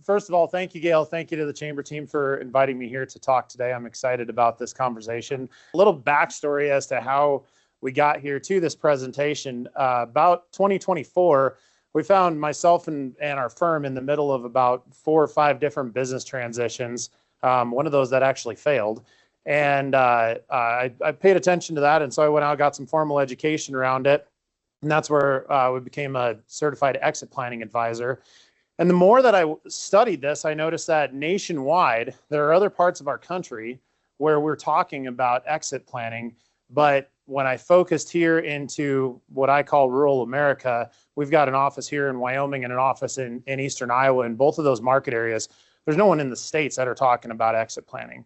first of all, thank you, Gail. Thank you to the Chamber team for inviting me here to talk today. I'm excited about this conversation. A little backstory as to how we got here to this presentation. About 2024, we found myself and our firm in the middle of about 4 or 5 different business transitions. One of those that actually failed. And I paid attention to that. And so I went out, got some formal education around it. And that's where we became a certified exit planning advisor. And the more that I studied this, I noticed that nationwide, there are other parts of our country where we're talking about exit planning. But when I focused here into what I call rural America, we've got an office here in Wyoming and an office in Eastern Iowa. In both of those market areas, there's no one in the States that are talking about exit planning.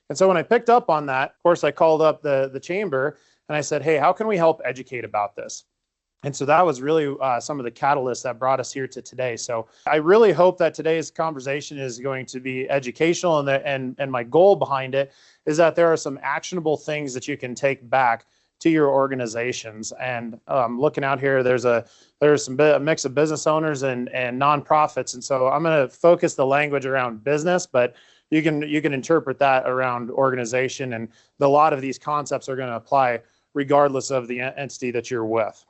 And so when I picked up on that, of course, I called up the chamber and I said, hey, how can we help educate about this? And so that was really some of the catalysts that brought us here to today. So I really hope that today's conversation is going to be educational, and my goal behind it is that there are some actionable things that you can take back to your organizations. And looking out here, there's a mix of business owners and nonprofits. And so I'm going to focus the language around business, but you can interpret that around organization, and a lot of these concepts are going to apply regardless of the entity that you're with.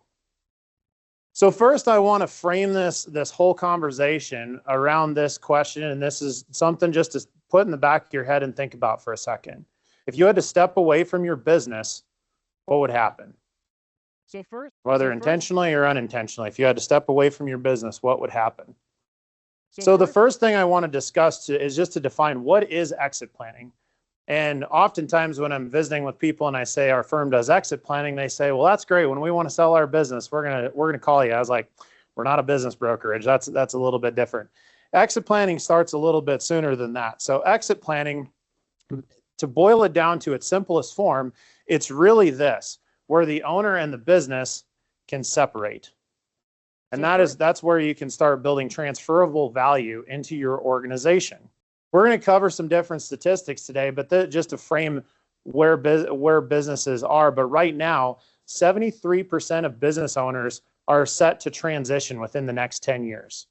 So first, I want to frame this whole conversation around this question, and this is something just to put in the back of your head and think about for a second. If you had to step away from your business, what would happen? Whether intentionally or unintentionally, if you had to step away from your business, what would happen? So the first thing I want to discuss is just to define what is exit planning. And oftentimes when I'm visiting with people and I say our firm does exit planning, they say, well, that's great. When we want to sell our business, we're gonna call you. I was like, we're not a business brokerage. That's a little bit different. Exit planning starts a little bit sooner than that. So exit planning, to boil it down to its simplest form, it's really this, where the owner and the business can separate. And that's where you can start building transferable value into your organization. We're going to cover some different statistics today, but just to frame where businesses are. But right now, 73% of business owners are set to transition within the next 10 years.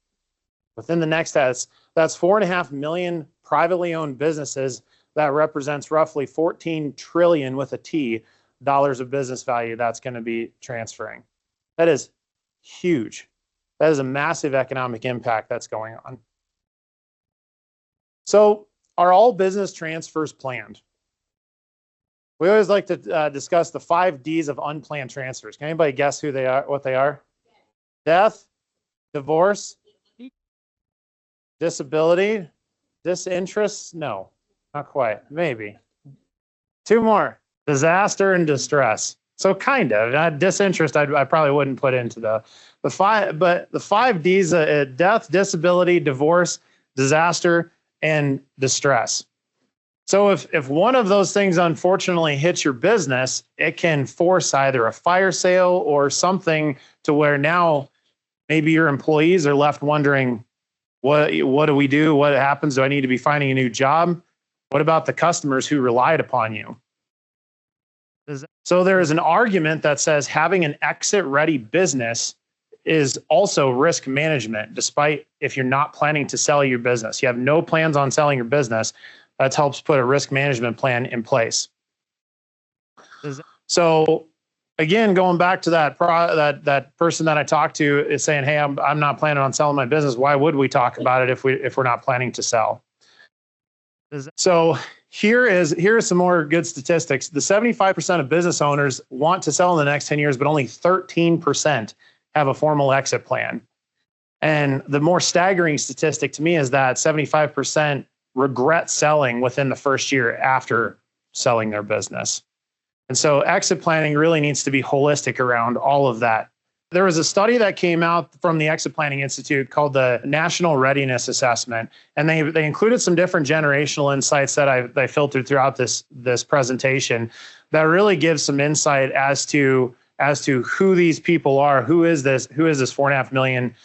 Within the next, that's 4.5 million privately owned businesses. That represents roughly 14 trillion with a T dollars of business value that's going to be transferring. That is huge. That is a massive economic impact that's going on. So are all business transfers planned? We always like to discuss the 5 Ds of unplanned transfers. Can anybody guess who they are, what they are? Death, divorce, disability, disinterest? No, not quite. Maybe. 2 more. Disaster and distress. So kind of. Disinterest I probably wouldn't put into the 5, but the 5 Ds, death, disability, divorce, disaster, and distress. So if one of those things unfortunately hits your business, it can force either a fire sale or something to where now maybe your employees are left wondering, what do we do? What happens? Do I need to be finding a new job? What about the customers who relied upon you? So there is an argument that says having an exit-ready business is also risk management, despite if you're not planning to sell your business. You have no plans on selling your business, that helps put a risk management plan in place. So again, going back to that person that I talked to is saying, hey, I'm not planning on selling my business. Why would we talk about it if we're not planning to sell? So here are some more good statistics. The 75% of business owners want to sell in the next 10 years, but only 13% have a formal exit plan. And the more staggering statistic to me is that 75% regret selling within the first year after selling their business. And so exit planning really needs to be holistic around all of that. There was a study that came out from the Exit Planning Institute called the National Readiness Assessment, and they included some different generational insights that I filtered throughout this presentation that really gives some insight as to who these people are, who is this 4.5 million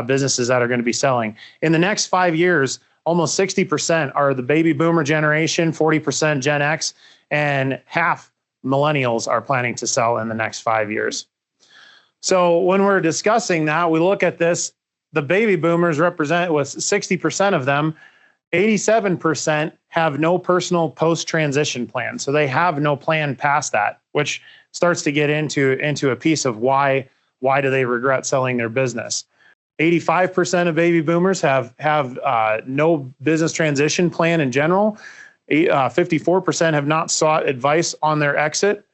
businesses that are going to be selling. In the next 5 years, almost 60% are the baby boomer generation, 40% Gen X, and half millennials are planning to sell in the next 5 years. So when we're discussing that, we look at this the baby boomers represent with 60% of them, 87% have no personal post-transition plan. So they have no plan past that, which starts to get into a piece of why do they regret selling their business. 85% of baby boomers have no business transition plan in general. 54% have not sought advice on their exit.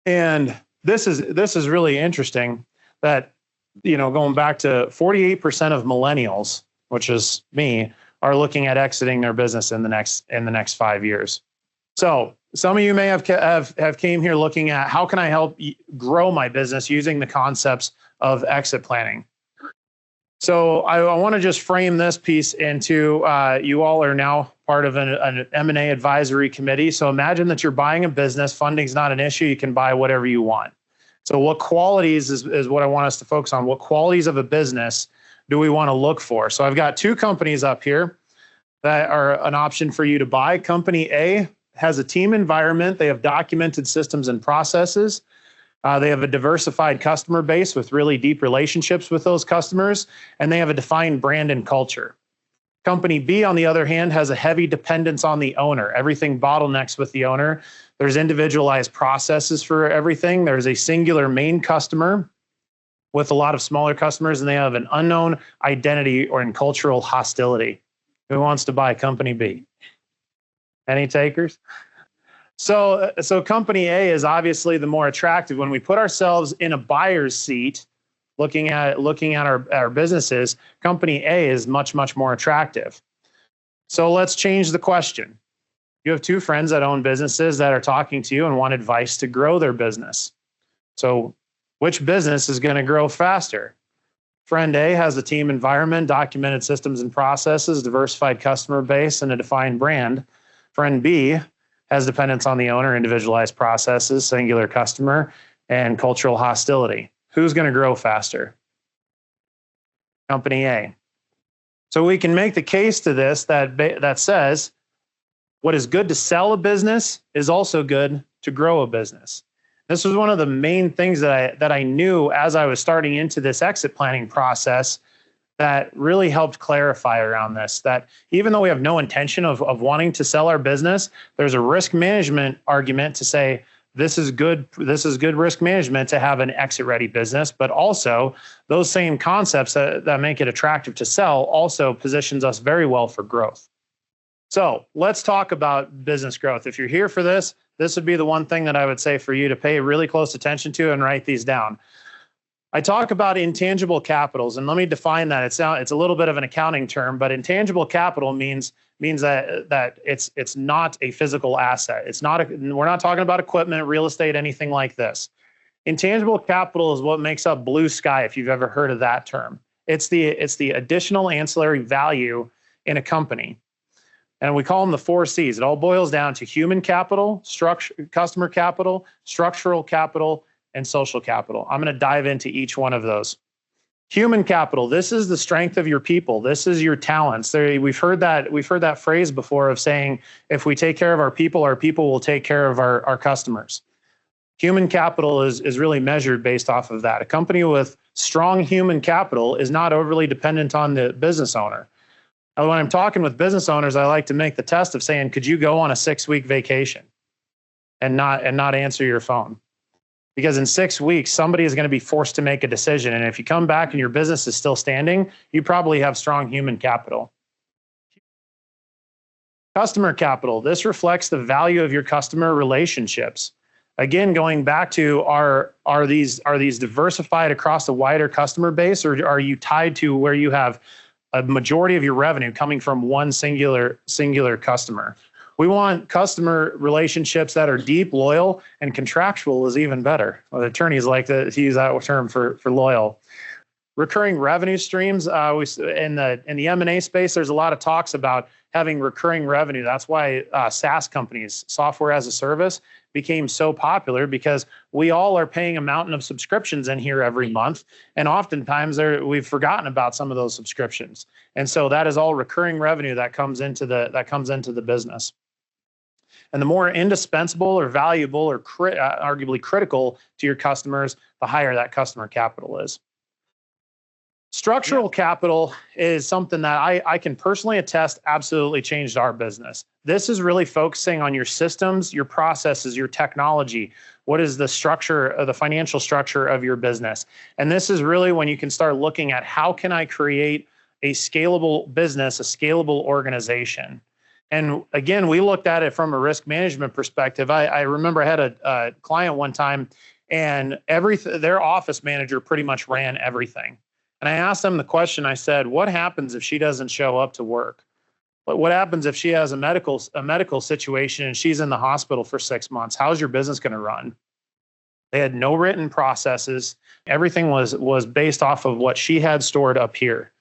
And this is really interesting that, going back to 48% of millennials, which is me, are looking at exiting their business in the next 5 years. So some of you may have came here looking at how can I help grow my business using the concepts of exit planning. So I want to just frame this piece into you all are now part of an M&A advisory committee. So imagine that you're buying a business. Funding's not an issue. You can buy whatever you want. So what qualities is what I want us to focus on. What qualities of a business do we want to look for? So I've got two companies up here that are an option for you to buy. Company A has a team environment. They have documented systems and processes. They have a diversified customer base with really deep relationships with those customers, and they have a defined brand and culture. Company B, on the other hand, has a heavy dependence on the owner. Everything bottlenecks with the owner. There's individualized processes for everything. There's a singular main customer with a lot of smaller customers, and they have an unknown identity or in cultural hostility. Who wants to buy Company B? Any takers? So Company A is obviously the more attractive. When we put ourselves in a buyer's seat, looking at our businesses, Company A is much, much more attractive. So let's change the question. You have two friends that own businesses that are talking to you and want advice to grow their business. So which business is going to grow faster? Friend A has a team environment, documented systems and processes, diversified customer base, and a defined brand. Friend B has dependence on the owner, individualized processes, singular customer, and cultural hostility. Who's going to grow faster? Company A. So we can make the case to this that says what is good to sell a business is also good to grow a business. This was one of the main things that I knew as I was starting into this exit planning process that really helped clarify around this, that even though we have no intention of wanting to sell our business, there's a risk management argument to say, this is good risk management to have an exit ready business, but also those same concepts that make it attractive to sell also positions us very well for growth. So let's talk about business growth. If you're here for this would be the one thing that I would say for you to pay really close attention to and write these down. I talk about intangible capitals, and let me define that. It's a little bit of an accounting term, but intangible capital means that it's not a physical asset. We're not talking about equipment, real estate, anything like this. Intangible capital is what makes up blue sky, if you've ever heard of that term. It's the additional ancillary value in a company. And we call them the 4 C's. It all boils down to human capital, customer capital, structural capital, and social capital. I'm going to dive into each one of those. Human capital, this is the strength of your people. This is your talents. We've heard that phrase before of saying, if we take care of our people will take care of our customers. Human capital is really measured based off of that. A company with strong human capital is not overly dependent on the business owner. When I'm talking with business owners, I like to make the test of saying, could you go on a 6-week vacation and not answer your phone? Because in 6 weeks, somebody is going to be forced to make a decision. And if you come back and your business is still standing, you probably have strong human capital. Customer capital. This reflects the value of your customer relationships. Again, going back to are these diversified across a wider customer base, or are you tied to where you have a majority of your revenue coming from one singular customer? We want customer relationships that are deep, loyal, and contractual is even better. Well, the attorneys like to use that term for loyal. Recurring revenue streams. In the M&A space, there's a lot of talks about having recurring revenue. That's why SaaS companies, software as a service, became so popular, because we all are paying a mountain of subscriptions in here every month, and oftentimes we've forgotten about some of those subscriptions. And so that is all recurring revenue that comes into the business. And the more indispensable or valuable or arguably critical to your customers, the higher that customer capital is. Structural capital is something that I can personally attest absolutely changed our business. This is really focusing on your systems, your processes, your technology. What is the structure of the financial structure of your business? And this is really when you can start looking at how can I create a scalable business, a scalable organization. And again, we looked at it from a risk management perspective. I remember I had a client one time, and their office manager pretty much ran everything. And I asked them the question, I said, what happens if she doesn't show up to work? What happens if she has a medical situation and she's in the hospital for 6 months? How's your business going to run? They had no written processes. Everything was based off of what she had stored up here.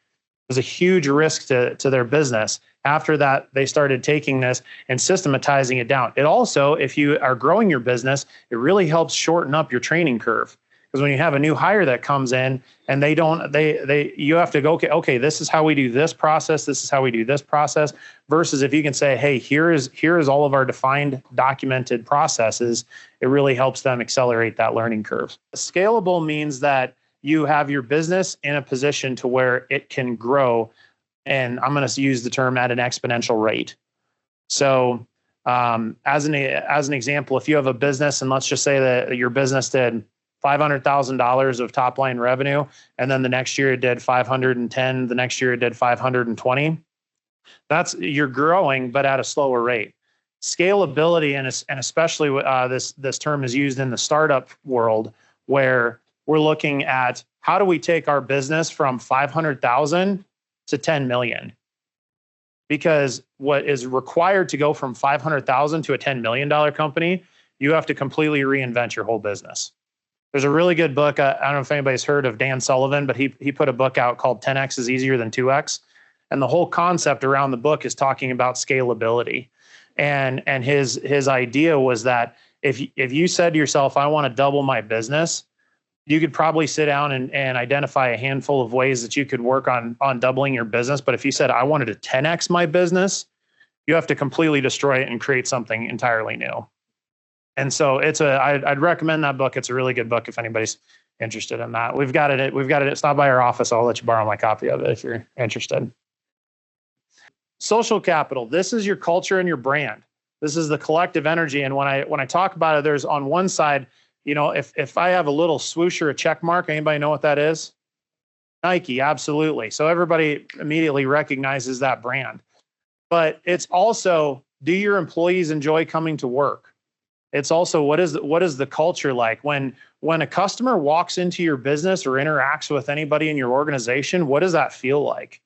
It was a huge risk to their business. After that, they started taking this and systematizing it down. It also, if you are growing your business, it really helps shorten up your training curve. Because when you have a new hire that comes in and you have to go, okay, this is how we do this process. This is how we do this process. Versus if you can say, hey, here is all of our defined, documented processes, it really helps them accelerate that learning curve. Scalable means that you have your business in a position to where it can grow. And I'm going to use the term at an exponential rate. So as an example, if you have a business and let's just say that your business did $500,000 of top line revenue, and then the next year it did 510, the next year it did 520. You're growing, but at a slower rate. Scalability, and especially this term is used in the startup world, where we're looking at how do we take our business from 500,000 to 10 million? Because what is required to go from 500,000 to a $10 million company, you have to completely reinvent your whole business. There's a really good book. I don't know if anybody's heard of Dan Sullivan, but he put a book out called 10X is easier than 2X. And the whole concept around the book is talking about scalability. And his idea was that if you said to yourself, I want to double my business, you could probably sit down and identify a handful of ways that you could work on doubling your business. But if you said, I wanted to 10X my business, you have to completely destroy it and create something entirely new. And so I'd recommend that book. It's a really good book if anybody's interested in that. We've got it. Stop by our office. I'll let you borrow my copy of it if you're interested. Social capital. This is your culture and your brand. This is the collective energy. And when I talk about it, there's on one side, if I have a little swoosh or a check mark, anybody know what that is? Nike, absolutely. So everybody immediately recognizes that brand. But it's also, do your employees enjoy coming to work? It's also, what is the culture like? When a customer walks into your business or interacts with anybody in your organization, what does that feel like?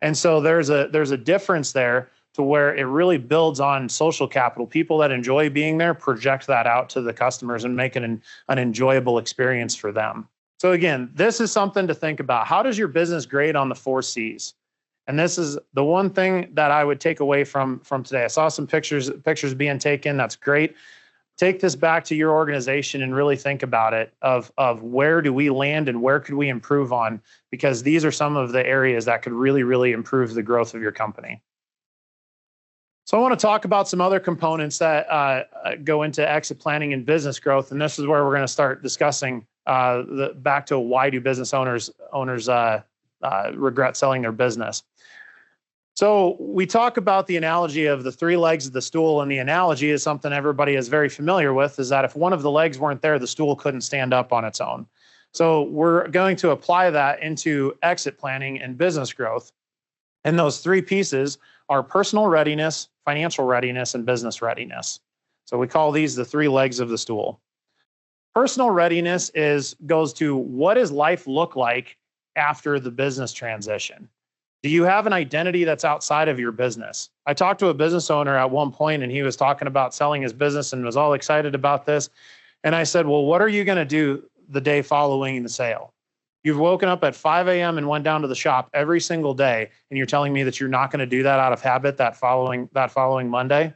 And so there's a difference there to where it really builds on social capital. People that enjoy being there project that out to the customers and make it an enjoyable experience for them. So again, this is something to think about. How does your business grade on the 4 C's? And this is the one thing that I would take away from today. I saw some pictures being taken. That's great. Take this back to your organization and really think about it of where do we land and where could we improve on, because these are some of the areas that could really, really improve the growth of your company. So I want to talk about some other components that go into exit planning and business growth. And this is where we're going to start discussing back to why do business owners regret selling their business. So we talk about the analogy of the 3 legs of the stool, and the analogy is something everybody is very familiar with, is that if one of the legs weren't there, the stool couldn't stand up on its own. So we're going to apply that into exit planning and business growth. And those 3 pieces are personal readiness, financial readiness, and business readiness. So we call these the 3 legs of the stool. Personal readiness goes to what does life look like after the business transition? Do you have an identity that's outside of your business? I talked to a business owner at one point, and he was talking about selling his business and was all excited about this. And I said, well, what are you going to do the day following the sale? You've woken up at 5 a.m. and went down to the shop every single day, and you're telling me that you're not going to do that out of habit that following Monday?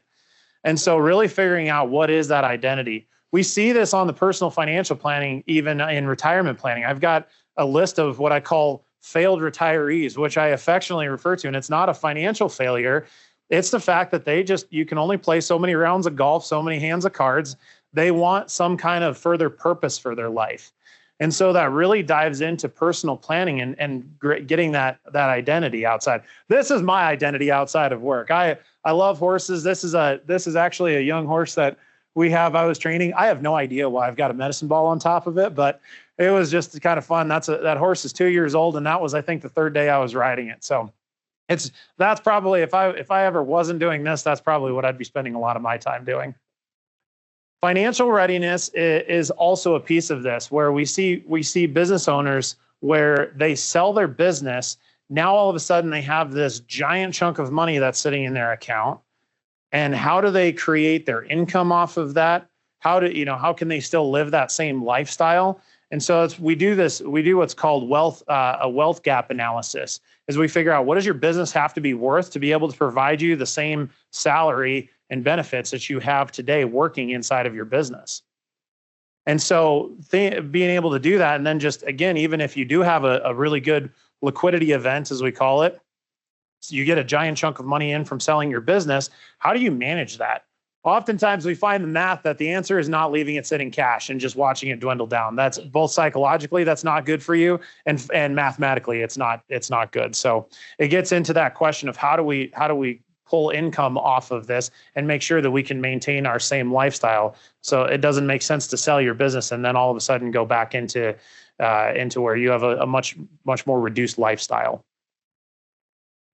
And so really figuring out what is that identity. We see this on the personal financial planning, even in retirement planning. I've got a list of what I call failed retirees, which I affectionately refer to. And it's not a financial failure. It's the fact that you can only play so many rounds of golf, so many hands of cards. They want some kind of further purpose for their life. And so that really dives into personal planning and getting that identity outside. This is my identity outside of work. I love horses. This is actually a young horse that I was training. I have no idea why I've got a medicine ball on top of it, but it was just kind of fun. That horse is 2 years old, and that was, I think, the third day I was riding it. So that's probably, if I ever wasn't doing this, that's probably what I'd be spending a lot of my time doing. Financial readiness is also a piece of this, where we see business owners where they sell their business. Now all of a sudden they have this giant chunk of money that's sitting in their account. And how do they create their income off of that? How can they still live that same lifestyle? And so we do what's called a wealth gap analysis, is we figure out, what does your business have to be worth to be able to provide you the same salary and benefits that you have today working inside of your business. And so being able to do that, and then just, again, even if you do have a really good liquidity event, as we call it, so you get a giant chunk of money in from selling your business, how do you manage that? Oftentimes we find the math that the answer is not leaving it sitting cash and just watching it dwindle down. That's both psychologically, that's not good for you, and mathematically it's not good. So it gets into that question of how do we pull income off of this and make sure that we can maintain our same lifestyle. So it doesn't make sense to sell your business and then all of a sudden go back into where you have a much more reduced lifestyle.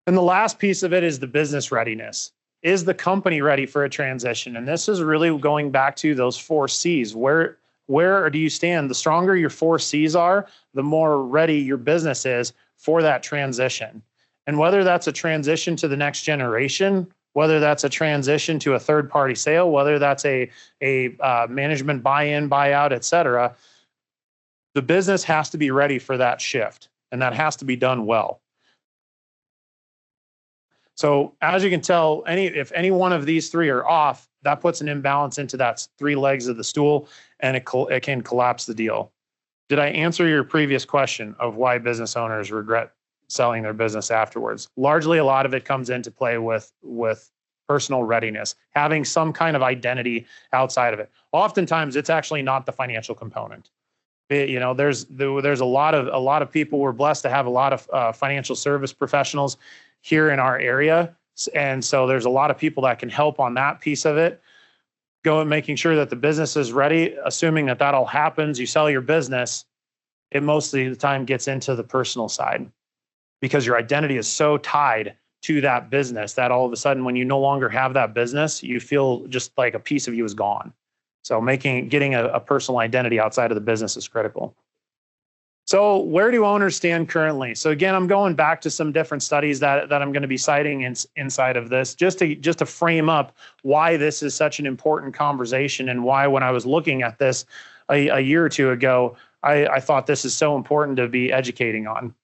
And the last piece of it is the business readiness. Is the company ready for a transition? And this is really going back to those 4 C's. Where do you stand? The stronger your 4 C's are, the more ready your business is for that transition. And whether that's a transition to the next generation, whether that's a transition to a third-party sale, whether that's a management buy-in, buy-out, et cetera, the business has to be ready for that shift, and that has to be done well. So as you can tell, if any one of these 3 are off, that puts an imbalance into that 3 legs of the stool, and it can collapse the deal. Did I answer your previous question of why business owners regret selling their business afterwards? Largely, a lot of it comes into play with personal readiness, having some kind of identity outside of it. Oftentimes, it's actually not the financial component. There's a lot of people. We're blessed to have a lot of financial service professionals here in our area. And so there's a lot of people that can help on that piece of it. Making sure that the business is ready, assuming that all happens, you sell your business, it mostly the time gets into the personal side, because your identity is so tied to that business that all of a sudden, when you no longer have that business, you feel just like a piece of you is gone. So getting a personal identity outside of the business is critical. So where do owners stand currently? So again, I'm going back to some different studies that I'm going to be citing inside of this, just to frame up why this is such an important conversation, and why, when I was looking at this a year or 2 ago, I thought this is so important to be educating on.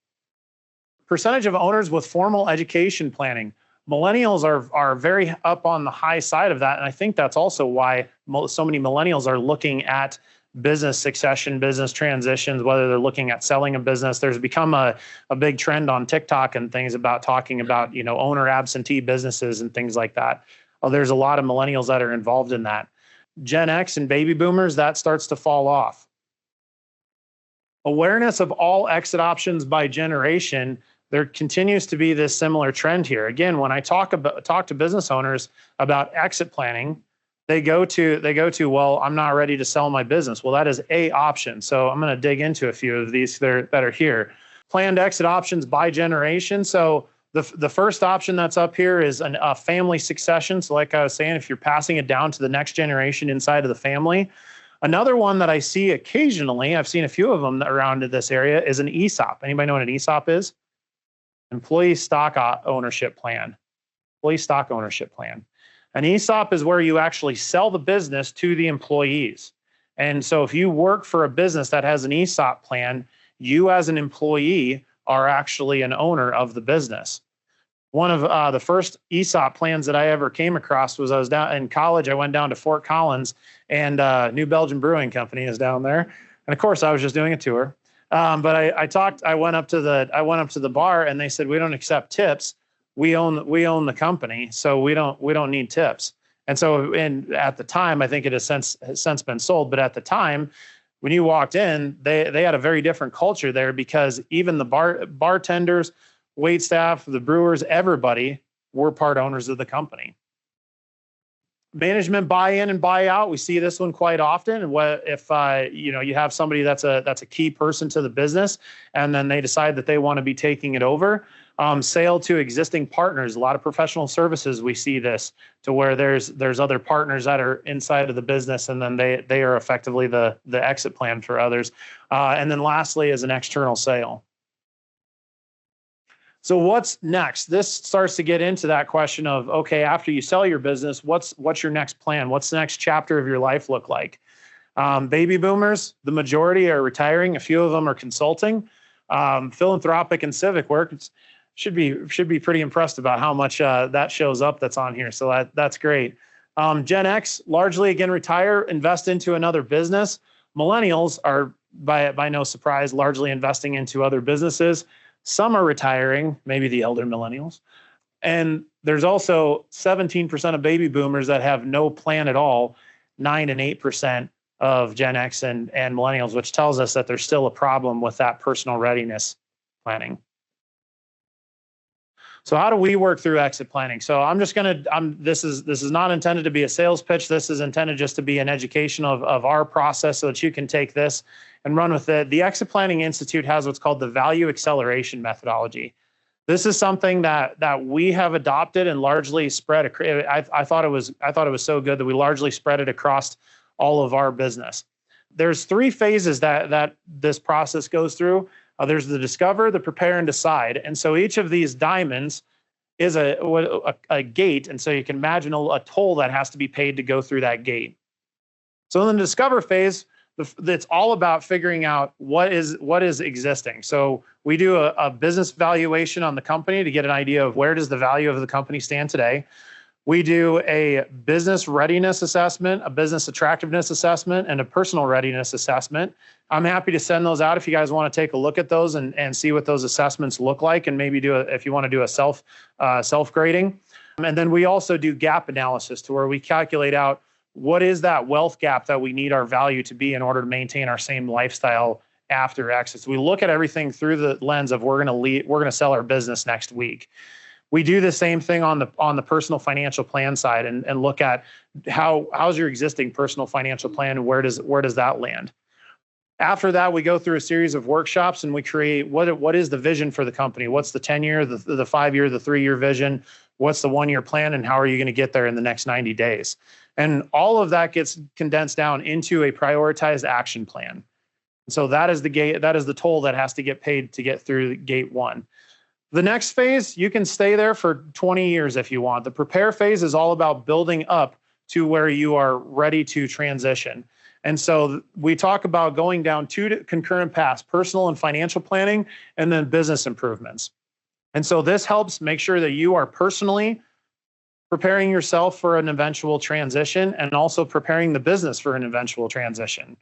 Percentage of owners with formal education planning. Millennials are very up on the high side of that, and I think that's also why so many millennials are looking at business succession, business transitions, whether they're looking at selling a business. There's become a big trend on TikTok and things about talking about, owner absentee businesses and things like that. There's a lot of millennials that are involved in that. Gen X and baby boomers, that starts to fall off. Awareness of all exit options by generation. There continues to be this similar trend here. Again, when I talk to business owners about exit planning, they go to, well, I'm not ready to sell my business. Well, that is a option. So I'm going to dig into a few of these that are here. Planned exit options by generation. So the first option that's up here is a family succession. So like I was saying, if you're passing it down to the next generation inside of the family. Another one that I see occasionally, I've seen a few of them around in this area, is an ESOP. Anybody know what an ESOP is? Employee stock ownership plan. Employee stock ownership plan. An ESOP is where you actually sell the business to the employees. And so if you work for a business that has an ESOP plan, you as an employee are actually an owner of the business. One of the first ESOP plans that I ever came across was I was down in college. I went down to Fort Collins, and New Belgium Brewing Company is down there. And of course, I was just doing a tour. But I went up to the bar, and they said, we don't accept tips. We own the company, so we don't need tips. And so, at the time, I think it has since been sold. But at the time, when you walked in, they had a very different culture there, because even the bartenders, wait staff, the brewers, everybody were part owners of the company. Management buy-in and buy-out. We see this one quite often. And what if you have somebody that's a key person to the business, and then they decide that they want to be taking it over. Sale to existing partners. A lot of professional services, we see this, to where there's other partners that are inside of the business, and then they are effectively the exit plan for others. And then lastly is an external sale. So what's next? This starts to get into that question of, okay, after you sell your business, what's your next plan? What's the next chapter of your life look like? Baby boomers, the majority are retiring. A few of them are consulting. Philanthropic and civic work. Should be pretty impressed about how much that shows up that's on here. So that's great. Gen X, largely again, retire, invest into another business. Millennials are, by no surprise, largely investing into other businesses. Some are retiring, maybe the elder millennials. And there's also 17% of baby boomers that have no plan at all, 9 and 8% of Gen X and millennials, which tells us that there's still a problem with that personal readiness planning. So how do we work through exit planning? So this is not intended to be a sales pitch. This is intended just to be an education of our process, so that you can take this and run with it. The Exit Planning Institute has what's called the value acceleration methodology. This is something that we have adopted and largely spread. I thought it was so good that we largely spread it across all of our business. There's 3 phases that this process goes through. There's the discover, the prepare, and decide. And so each of these diamonds is a gate. And so you can imagine a toll that has to be paid to go through that gate. So in the discover phase, it's all about figuring out what is existing. So we do a business valuation on the company to get an idea of where does the value of the company stand today. We do a business readiness assessment, a business attractiveness assessment, and a personal readiness assessment. I'm happy to send those out if you guys want to take a look at those and see what those assessments look like, and maybe if you want to do a self grading. And then we also do gap analysis, to where we calculate out what is that wealth gap that we need our value to be in order to maintain our same lifestyle after exits. We look at everything through the lens of we're going to sell our business next week. We do the same thing on the personal financial plan side and look at how's your existing personal financial plan, and where does that land. After that, we go through a series of workshops and we create what is the vision for the company? What's the 10-year, the 5-year, the 3-year vision? What's the 1-year plan, and how are you going to get there in the next 90 days? And all of that gets condensed down into a prioritized action plan. So that is the gate, that is the toll that has to get paid to get through gate 1. The next phase, you can stay there for 20 years if you want. The prepare phase is all about building up to where you are ready to transition. And so we talk about going down 2 concurrent paths: personal and financial planning, and then business improvements. And so this helps make sure that you are personally preparing yourself for an eventual transition, and also preparing the business for an eventual transition.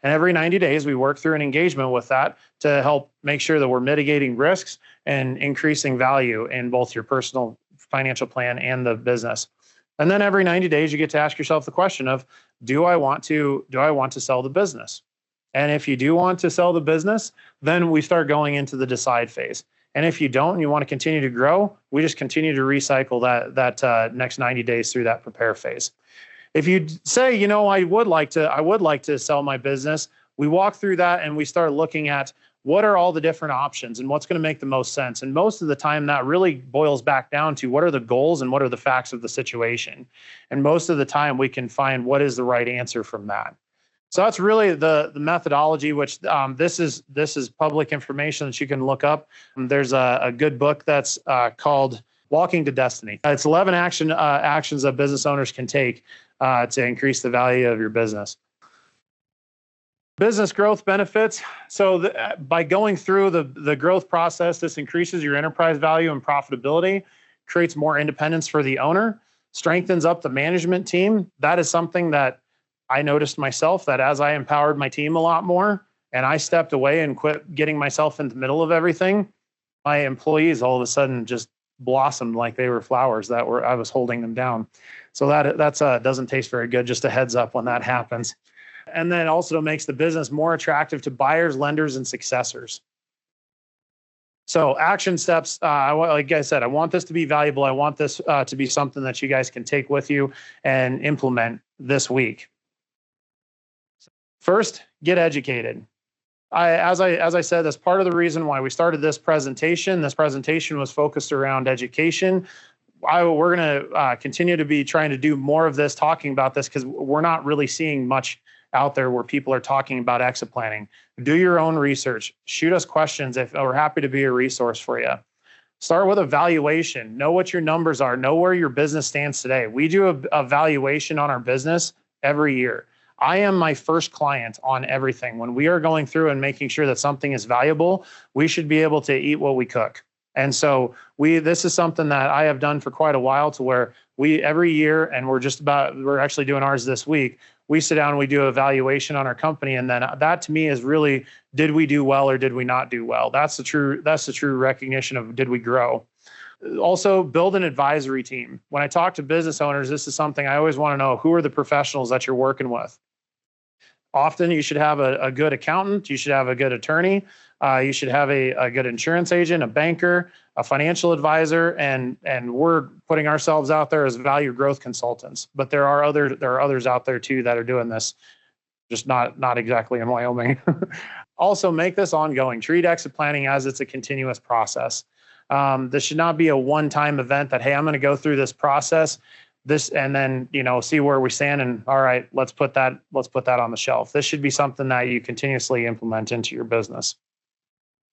And every 90 days, we work through an engagement with that to help make sure that we're mitigating risks and increasing value in both your personal financial plan and the business. And then every 90 days, you get to ask yourself the question of, do I want to sell the business? And if you do want to sell the business, then we start going into the decide phase. And if you don't, and you want to continue to grow, we just continue to recycle that next 90 days through that prepare phase. If you say, I would like to sell my business, we walk through that and we start looking at what are all the different options and what's going to make the most sense. And most of the time that really boils back down to what are the goals and what are the facts of the situation. And most of the time we can find what is the right answer from that. So that's really the methodology, which this is public information that you can look up. There's a good book that's called Walking to Destiny. It's 11 actions that business owners can take to increase the value of your business. Business growth benefits. So by going through the growth process, this increases your enterprise value and profitability, creates more independence for the owner, strengthens up the management team. That is something that I noticed myself, that as I empowered my team a lot more and I stepped away and quit getting myself in the middle of everything, my employees all of a sudden just blossomed like they were flowers I was holding them down. So that doesn't taste very good. Just a heads up when that happens. And then also makes the business more attractive to buyers, lenders, and successors. So action steps, like I said, I want this to be valuable. I want this to be something that you guys can take with you and implement this week. First, get educated. As I said, that's part of the reason why we started this presentation. This presentation was focused around education. We're going to continue to be trying to do more of this, talking about this, because we're not really seeing much out there where people are talking about exit planning. Do your own research. Shoot us questions. If we're happy to be a resource for you. Start with a valuation. Know what your numbers are. Know where your business stands today. We do a valuation on our business every year. I am my first client on everything. When we are going through and making sure that something is valuable, we should be able to eat what we cook. And so this is something that I have done for quite a while, to where we every year, and we're actually doing ours this week, we sit down and we do a valuation on our company. And then that to me is really, did we do well or did we not do well? That's the true recognition of, did we grow? Also, build an advisory team. When I talk to business owners, this is something I always want to know: who are the professionals that you're working with? Often you should have a good accountant, you should have a good attorney, you should have a good insurance agent, a banker, a financial advisor, and we're putting ourselves out there as value growth consultants. But there are others out there too that are doing this, just not exactly in Wyoming. Also, make this ongoing. Treat exit planning as it's a continuous process. This should not be a one-time event that, hey, I'm going to go through this process, and then, see where we stand, and all right, let's put that on the shelf. This should be something that you continuously implement into your business.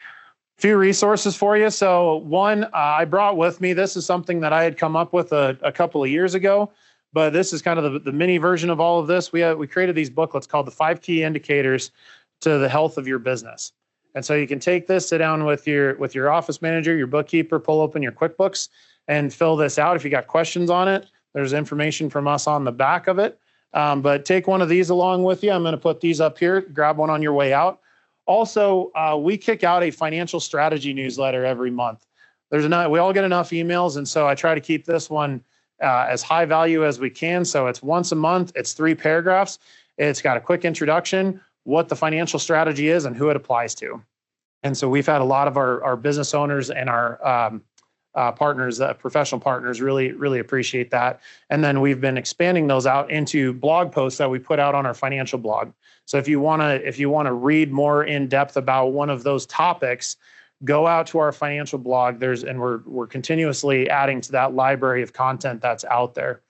A few resources for you. So one, I brought with me, this is something that I had come up with a couple of years ago, but this is kind of the mini version of all of this. We created these booklets called the 5 Key Indicators to the Health of Your Business. And so you can take this, sit down with your office manager, your bookkeeper, pull open your QuickBooks and fill this out. If you got questions on it, there's information from us on the back of it. But take one of these along with you. I'm going to put these up here. Grab one on your way out. Also, we kick out a financial strategy newsletter every month. We all get enough emails, and so I try to keep this one as high value as we can. So it's once a month. It's 3 paragraphs. It's got a quick introduction, what the financial strategy is, and who it applies to. And so we've had a lot of our business owners and our partners, professional partners, really appreciate that. And then we've been expanding those out into blog posts that we put out on our financial blog. So if you want to read more in depth about one of those topics, go out to our financial blog. We're continuously adding to that library of content that's out there.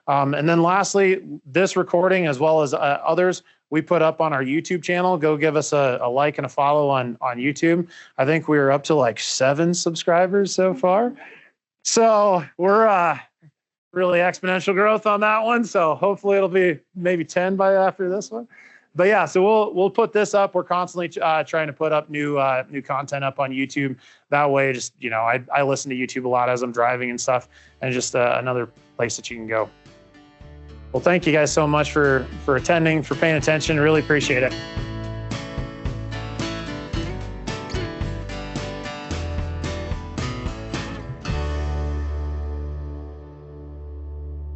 And then lastly, this recording, as well as others, we put up on our YouTube channel. Go give us a like and a follow on YouTube. I think we're up to like 7 subscribers so far. So we're really exponential growth on that one. So hopefully it'll be maybe 10 by after this one. But yeah, so we'll put this up. We're constantly trying to put up new content up on YouTube. That way, just I listen to YouTube a lot as I'm driving and stuff, and just another place that you can go. Well, thank you guys so much for attending, for paying attention. Really appreciate it.